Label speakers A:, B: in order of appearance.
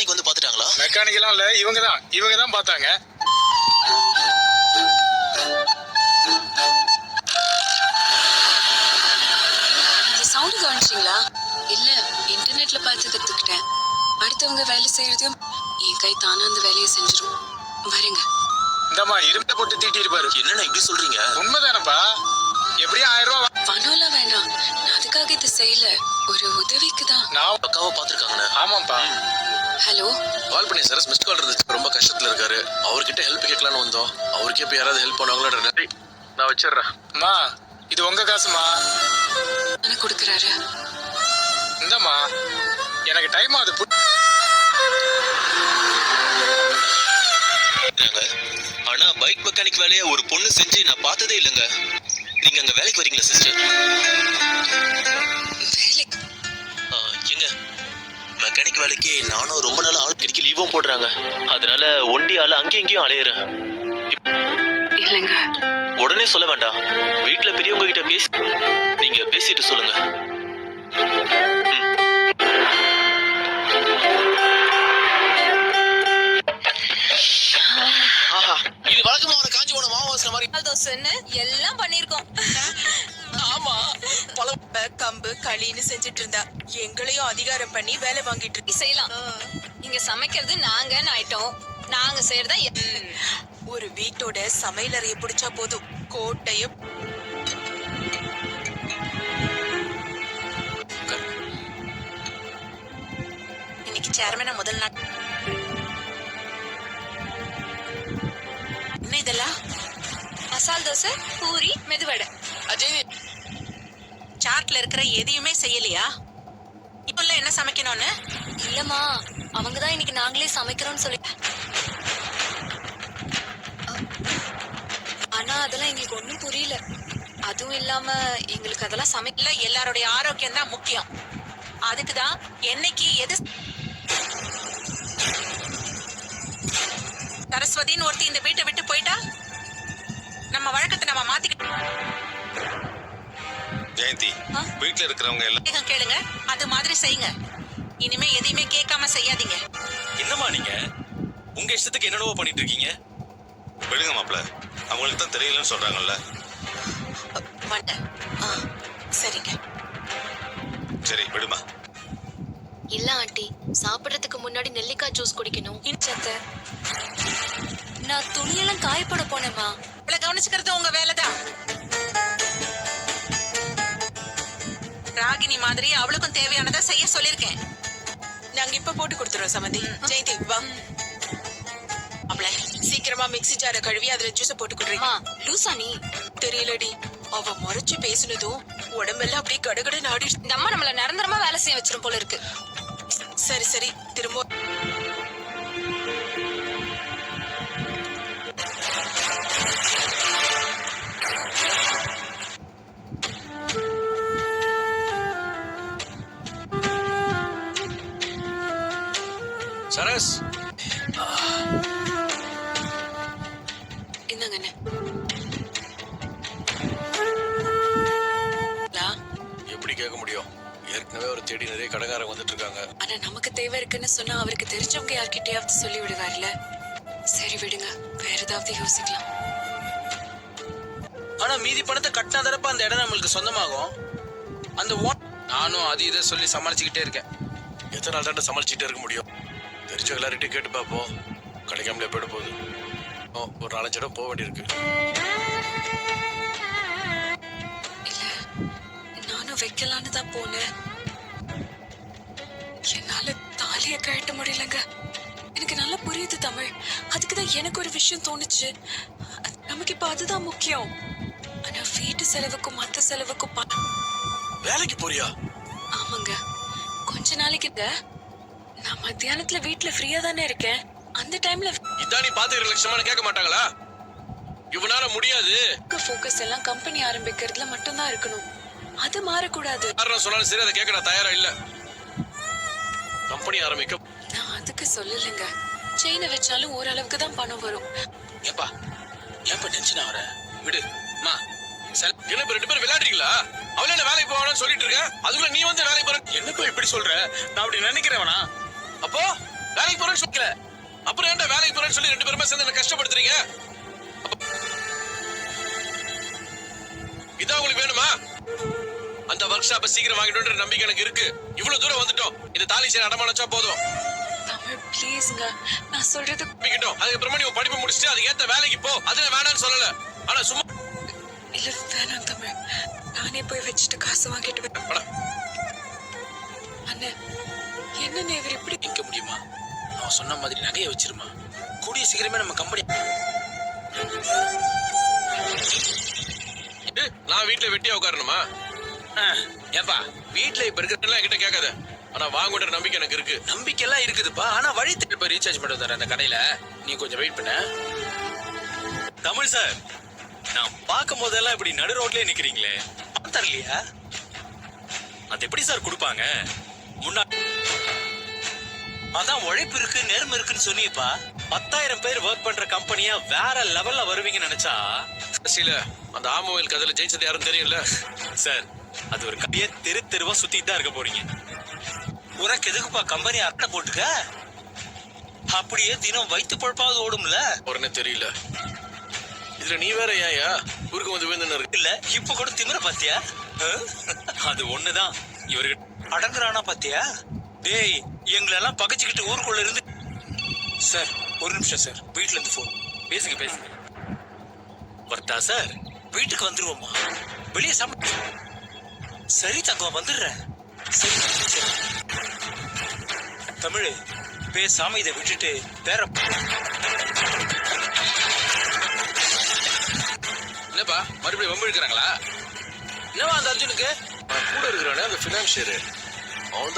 A: Mechanic வந்து பாத்துட்டாங்களா?
B: Mechanic எல்லாம் இல்ல, இவங்க தான் பார்த்தாங்க.
C: இந்த சவுண்ட் கவனிச்சிங்களா? இல்ல, இன்டர்நெட்ல பார்த்து கத்துக்கிட்டேன். அடுத்தவங்க வேலை செய்யறதையும் என் கை தானா அந்த வேலையை செஞ்சிரும். வரேங்க.
B: இந்தம்மா இரும்பை போட்டு தீட்டி இருப்பாரு.
A: என்னண்ணா இப்படி சொல்றீங்க?
B: உண்மைதானப்பா. எப்படியும் 1000 ரூபாய்.
C: பணம்லாம் வேணாம், நான் அதுக்காக இது செய்யல, ஒரு உதவிக்கு தான்.
B: நான்
A: அக்காவை பாத்துருக்காங்கண்ணா.
B: ஆமாப்பா.
C: ஹலோ,
A: கால் பண்ணி சரஸ் மிஸ்ட் கால் இருந்துச்சு. ரொம்ப கஷ்டத்துல இருக்காரு. அவர்கிட்ட ஹெல்ப் கேட்கலான்னு வந்தோம். அவருக்கே இப்ப யாராவது ஹெல்ப் பண்ணுவாங்களோட நன்றி. நான் வச்சிடுறேன்.
B: அம்மா இது உங்க காசுமா.
C: எனக்கு கொடுக்குறாரு.
B: இந்தம்மா எனக்கு டைம் ஆகுது.
A: ஆனா பைக் மெக்கானிக் வேலையை ஒரு பொண்ணு செஞ்சு நான் பார்த்ததே இல்லைங்க. நீங்க அங்க வேலைக்கு வரீங்களா சிஸ்டர்?
C: வேலைக்கு?
A: எங்க மெக்கானிக் வேலைக்கு நானும் ரொம்ப நாள் ஆள் கிடைக்க லீவும் போடுறாங்க. அதனால ஒண்டி ஆள் அங்கேயும் இங்கேயும் அலையிறேன்.
C: இல்லைங்க.
A: உடனே சொல்ல வேண்டாம். வீட்டுல பெரியவங்க கிட்ட பேசி நீங்க பேசிட்டு சொல்லுங்க. இது வழக்கமா ஒரு காஞ்சி போன மாவாசன மாதிரி
D: தோசைன்னு எல்லாம் பண்ணிருக்கோம்.
A: ஆமா பல
D: கம்பு களின்னு செஞ்சுட்டு இருந்தா எங்களையும் அதிகாரம் பண்ணி வேலை வாங்கிட்டு இருக்கு.
C: செய்யலாம். இங்க சமைக்கிறது நாங்கன்னு ஆயிட்டோம். நாங்க செய்யறதா
D: ஒரு வீட்டோட சமையலறைய பிடிச்சா போதும், கோட்டையும் இன்னைக்கு சேர்மனா முதல் நாள். என்ன இதெல்லாம்?
C: மசால் தோசை, பூரி, மெதுவடை.
A: அஜய்
D: சார்ட்ல இருக்கிற எதையுமே செய்யலையா? இப்ப என்ன சமைக்கணும்னு?
C: இல்லம்மா, அவங்கதான் இன்னைக்கு நாங்களே சமைக்கிறோம்னு சொல்லி. ஆனா அதெல்லாம் எங்களுக்கு ஒண்ணும் புரியல. அதுவும் இல்லாம எங்களுக்கு அதெல்லாம்
D: இல்ல, எல்லாருடைய ஆரோக்கியம் தான் முக்கியம். அதுக்குதான் என்னைக்கு எது சரஸ்வதின்னு ஒருத்தி இந்த வீட்டை விட்டு போயிட்டா நம்ம வழக்கத்தை நம்ம மாத்திக்கிட்டோம்.
E: ஜெயந்தி, வீட்டுல இருக்கிறவங்க எல்லாம்
D: கேளுங்க, அது மாதிரி செய்யுங்க. இனிமே எதையுமே கேட்காம செய்யாதீங்க.
E: என்னமா நீங்க உங்க இஷ்டத்துக்கு என்னென்னவோ பண்ணிட்டு இருக்கீங்க? விடுங்க மாப்பிள்ள, அவங்களுக்கு தான் தெரியலன்னு சொல்றாங்கல்ல.
D: சரிங்க,
E: சரி விடுமா.
F: இல்ல ஆண்டி, சாப்பிடறதுக்கு முன்னாடி நெல்லிக்காய் ஜூஸ் குடிக்கணும்.
C: நான் துணியெல்லாம் காயப்பட போனேமா.
D: கவனிச்சுக்கிறது உங்க வேலைதான். ராகினி மாதிரி அவளுக்கும் தேவையானதை செய்ய சொல்லிருக்கேன். நாங்க இப்ப போட்டு கொடுத்துருவோம் சமந்தி. ஜெயந்தி வா. அவள சீக்கிரமா மிக்ஸி ஜார கழுவி அதுல ஜூஸ போட்டு கொடுறீங்க.
C: லூசா நீ?
D: தெரியலடி, அவ முறைச்சு பேசுனதும் உடம்பெல்லாம் அப்படியே கடகட நாடி.
C: இந்த அம்மா நம்மள நிரந்தரமா வேலை செய்ய வச்சிரும் போல இருக்கு.
D: சரி சரி, திரும்ப
B: சரஸ்
C: என்னங்க
A: எப்படி கேட்க முடியும்? ஏற்கனவே ஒரு தேடி நிறைய கடைக்காரங்க வந்துட்டு இருக்காங்க.
C: ஆனா நமக்கு தேவை இருக்குன்னு சொன்னா அவருக்கு தெரிஞ்சவங்க யார்கிட்டயாவது சொல்லி விடுவார்ல. சரி விடுங்க, வேற ஏதாவது யோசிக்கலாம்.
G: ஆனா மீதி பணத்தை கட்டினா தரப்ப அந்த இடம் நம்மளுக்கு சொந்தமாகும். அந்த நானும் அது இதை சொல்லி சமாளிச்சுக்கிட்டே இருக்கேன்.
A: எத்தனை நாள் தான் சமாளிச்சுட்டே இருக்க முடியும்? தெரிஞ்ச எல்லார்கிட்டையும் கேட்டு பார்ப்போம். கிடைக்காமலே போயிட போகுது. ஒரு 4-5 இடம் போக வேண்டியிருக்கு.
C: இல்ல, நானும் வைக்கலான்னு தான் போனேன். என்னால தாலிய கழட்ட முடியலங்க. எனக்கு நல்லா புரியுது தமிழ். அதுக்குதான் எனக்கு ஒரு விஷயம் தோணுச்சு. நமக்கு இப்ப அதுதான் முக்கியம். ஆனா வீட்டு செலவுக்கும் மத்த செலவுக்கும்
A: வேலைக்கு போறியா?
C: ஆமாங்க, கொஞ்ச நாளைக்கு நான் மத்தியானத்துல வீட்டுல ஃப்ரீயா தானே இருக்கேன். அந்த டைம்ல
A: இதான் நீ பாத்துக்கிற லட்சமான கேட்க மாட்டாங்களா? இவனால முடியாது.
C: ஃபோக்கஸ் எல்லாம் கம்பெனி ஆரம்பிக்கிறதுல மட்டும்தான் இருக்கணும். அது மாறக்கூடாது.
A: யாரா சொன்னாலும் சரி, அதை கேட்க நான் தயாரா இல்ல. கம்பெனி ஆரம்பிக்க
C: நான் அதுக்கு சொல்லலைங்க. செயினை வச்சாலும் ஓரளவுக்கு தான் பணம் வரும்.
G: ஏப்பா ஏப்பா டென்ஷன் ஆகுற? விடு மா.
A: என்ன 2 பேரும் விளையாடுறீங்களா? அவளே என்ன வேலைக்கு போவானு சொல்லிட்டு இருக்க, அதுக்குள்ள நீ வந்து வேலைக்கு போற.
G: என்னப்பா இப்படி சொல்ற? நான் அப்படி நினைக்கிறவனா?
A: அப்போ வேலைக்கு போறேன்னு சொல்லல. அப்புறம் ஏன்டா வேலைக்கு போறேன்னு சொல்லி 2 பேருமே சேர்ந்து என்ன கஷ்டப்படுத்துறீங்க? இதான் உங்களுக்கு வேணுமா? அந்த ஒர்க் ஷாப்பை சீக்கிரம் வாங்கிடுன்ற நம்பிக்கை எனக்கு இருக்கு. இவ்வளவு தூரம் வந்துட்டோம். இந்த தாலி சேர அடமானச்சா போதும்.
C: தமிழ் ப்ளீஸ்ங்க, நான் சொல்றது
A: நம்பிக்கிட்டோம். அதுக்கப்புறமா நீ உன் படிப்பு முடிச்சுட்டு அதுக்கு ஏத்த வேலைக்கு போ. அதுல வேணாம்னு சொல்லல. ஆனா சும்மா
C: இல்ல வேணாம் தமிழ். நானே போய் வச்சுட்டு காசு வாங்கிட்டு வரேன்.
A: அட,
C: அண்ணே, என்ன இவர் இப்படி
G: நிக்க முடியுமா? அவன் சொன்ன மாதிரி நகையை வச்சிருமா. கூடிய சீக்கிரமே நம்ம கம்பெனி
A: நான் வீட்டுல வெட்டியா உட்காரணுமா?
G: ஏப்பா வீட்டுல இப்ப இருக்க
A: எல்லாம் என்கிட்ட கேட்காத. ஆனா வாங்குன்ற நம்பிக்கை எனக்கு இருக்கு.
G: நம்பிக்கை எல்லாம் இருக்குதுப்பா. ஆனா வழி திருப்ப ரீசார்ஜ் பண்ணிட்டு வர அந்த கடையில நீ கொஞ்சம் வெயிட் பண்ண.
E: தமிழ் சார், நான் பார்க்கும் போதெல்லாம் இப்படி நடு ரோட்லயே நிக்கிறீங்களே,
G: தரலையா?
E: அது எப்படி சார் கொடுப்பாங்க? முன்னா
G: அதான் உழைப்பு இருக்கு நேர்மை இருக்குன்னு சொன்னியப்பா.
E: 10,000 பேர் ஒர்க் பண்ற கம்பெனியா வேற லெவல்ல வருவீங்கன்னு நினைச்சா,
A: சில அந்த ஆமோவில் கதையில ஜெயிச்சது யாரும் தெரியும்ல.
E: சார் அது ஒரு கதையை தெரு தெருவா சுத்திட்டு தான் இருக்க போறீங்க.
G: உனக்கு எதுக்குப்பா கம்பெனி அட்டை போட்டுக்க? அப்படியே தினம் வயிற்று பொழப்பாவது ஓடும்ல.
A: உடனே தெரியல. இதுல நீ வேற ஏயா ஊருக்கு வந்து விழுந்துன்னு இருக்கு.
G: இல்ல இப்ப கூட திமிர பாத்தியா?
E: அது ஒண்ணுதான் இவர்கிட்ட.
G: அடங்குறானா பாத்தியா? டேய் எங்களெல்லாம் பகைச்சுக்கிட்டு ஊருக்குள்ள இருந்து. சார் ஒரு நிமிஷம் சார், வீட்டுல இருந்து போன்.
E: பேசுங்க பேசுங்க. வர்த்தா சார்,
G: வீட்டுக்கு வந்துருவோமா? வெளியே சரி தங்கம் வந்துடுறேன். சரி சரி. தமிழ் பேசாம இதை விட்டுட்டு வேற.
A: என்னப்பா மறுபடியும் வம்பு இழுக்கிறாங்களா?
G: என்னவா அந்த அர்ஜுனுக்கு?
A: கூட இருக்கிறானே அந்த பினான்சியர், அவன்